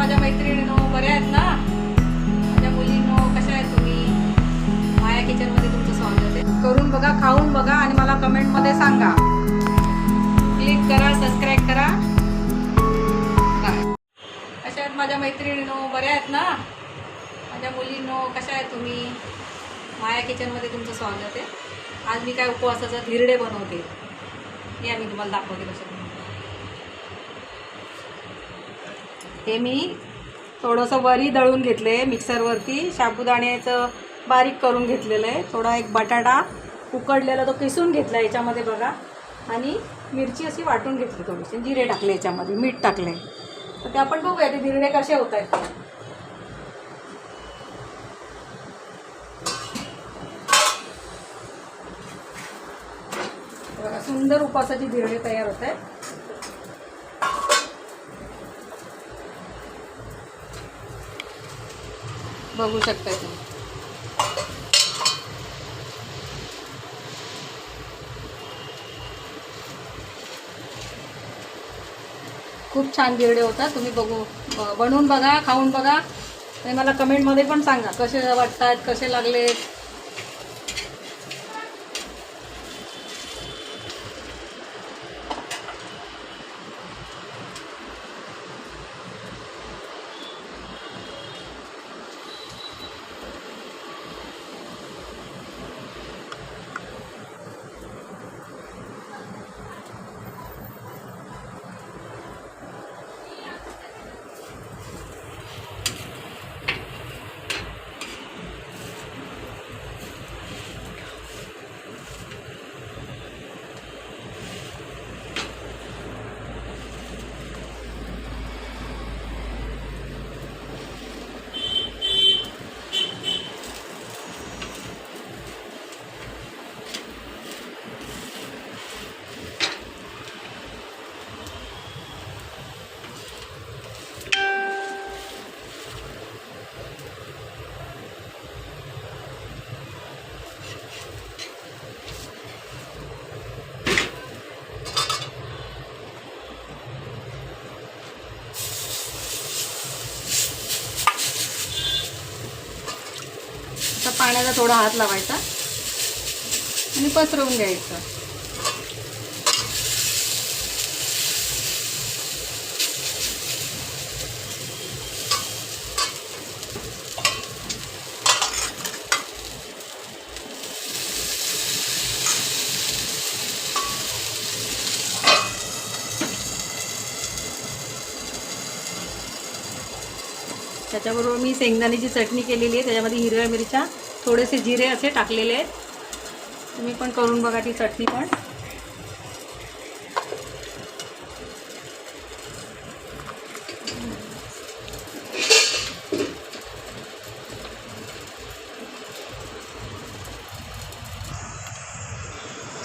माझ्या मैत्रिणींनो, बऱ्या आहेत ना? माझ्या मुलींनो, कशा आहेत तुम्ही? माया किचनमध्ये तुमचं स्वागत आहे. करून बघा, खाऊन बघा आणि मला कमेंटमध्ये सांगा. क्लिक करा, सबस्क्राईब करा. कशा आहेत माझ्या मैत्रिणींनो, बऱ्या आहेत ना? माझ्या मुलींनो, कशा आहेत तुम्ही? माया किचनमध्ये तुमचं स्वागत आहे. आज मी काय उपवासाचा धिरडे बनवते. या मी तुम्हाला दाखवते कसं. हे मी थोडंसं वरी दळून घेतले मिक्सरवरती, साबुदाण्याचं बारीक करून घेतलेलं आहे. थोडा एक बटाटा उकडलेला तो किसून घेतला याच्यामध्ये बघा, आणि मिरची अशी वाटून घेतली, थोडीशी जिरे टाकले, याच्यामध्ये मीठ टाकले. तर ते आपण बघूया ते धिरडे कसे होत आहेत. बघा, सुंदर उपासाची धिरडे तयार होत आहेत. बघू शकताय तुम्ही. खूप छान धिरडे होतात. तुम्ही बनवून बघा, खाऊन बघा आणि मला कमेंटमध्ये पण सांगा कसे वाटतात, कसे लागलेत. पाण्याचा थोडा हात लावायचा आणि पसरवून घ्यायचं. त्याच्याबरोबर मी शेंगदाण्याची चटणी केलेली आहे. त्याच्यामध्ये हिरव्या मिरच्या, थोडेसे जिरे असे टाकलेले आहेत. तुम्ही पण करून बघा ती चटणी पण.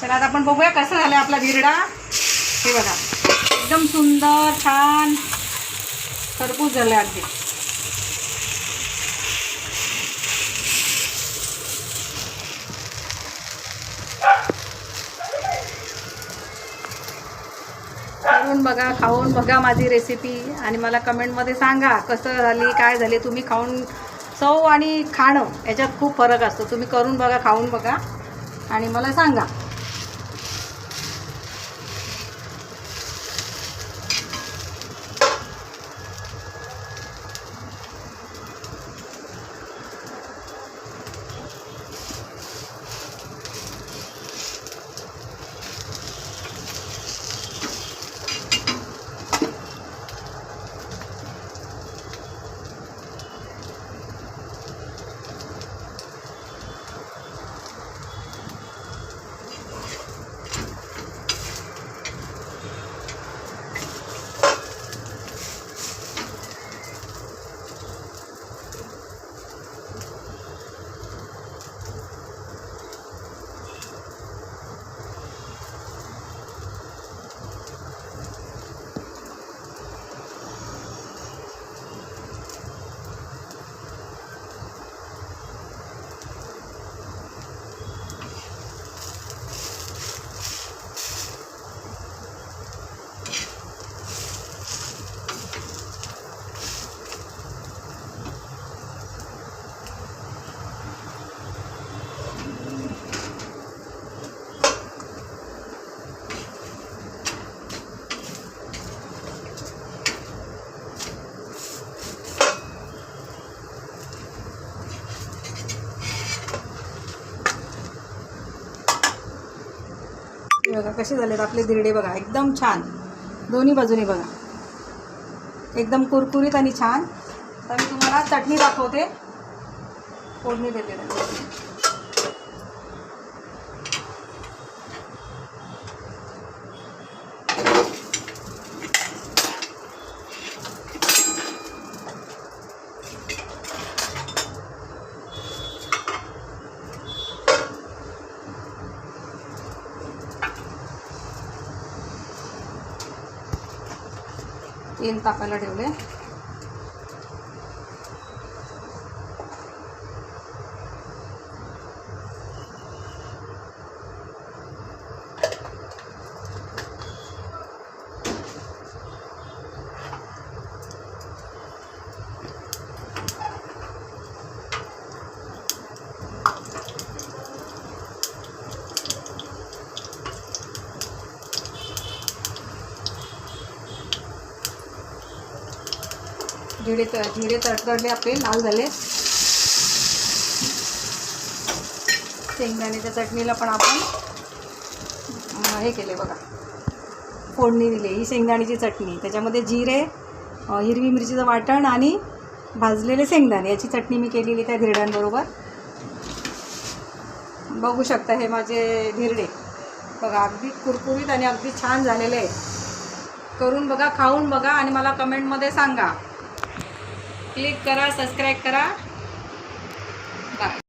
चला आता आपण बघूया कसा झाला आपला धिरडा. हे बघा, एकदम सुंदर, छान, खरपूस झाला अगदी. करून बघा, खाऊन बघा माझी रेसिपी आणि मला कमेंटमध्ये सांगा कसं झाली, काय झाले. तुम्ही खाऊन, चव आणि खाणं याच्यात खूप फरक असतो. तुम्ही करून बघा, खाऊन बघा आणि मला सांगा. बघा कसे झालेत आपले धिरडे बघा, एकदम छान दोन्ही बाजूने बघा, एकदम कुरकुरीत आणि छान. तर मी तुम्हाला चटणी दाखवते, फोडणी देते. तेल तापायला ठेवले. जिरे तडतडले आपले, लाल झाले. शेंगदाण्याच्या चटणीला पण आपण हे केले बघा, फोडणी दिली. ही शेंगदाण्याची चटणी, त्याच्यामध्ये जिरे, हिरवी मिरचीचं वाटण आणि भाजलेले शेंगदाणे याची चटणी मी केलेली त्या धिरड्यांबरोबर. बघू शकता हे माझे धिरडे बघा, अगदी कुरकुरीत आणि अगदी छान झालेले आहेत. करून बघा, खाऊन बघा आणि मला कमेंटमध्ये सांगा. क्लिक करा, सबस्क्राईब करा. बाय.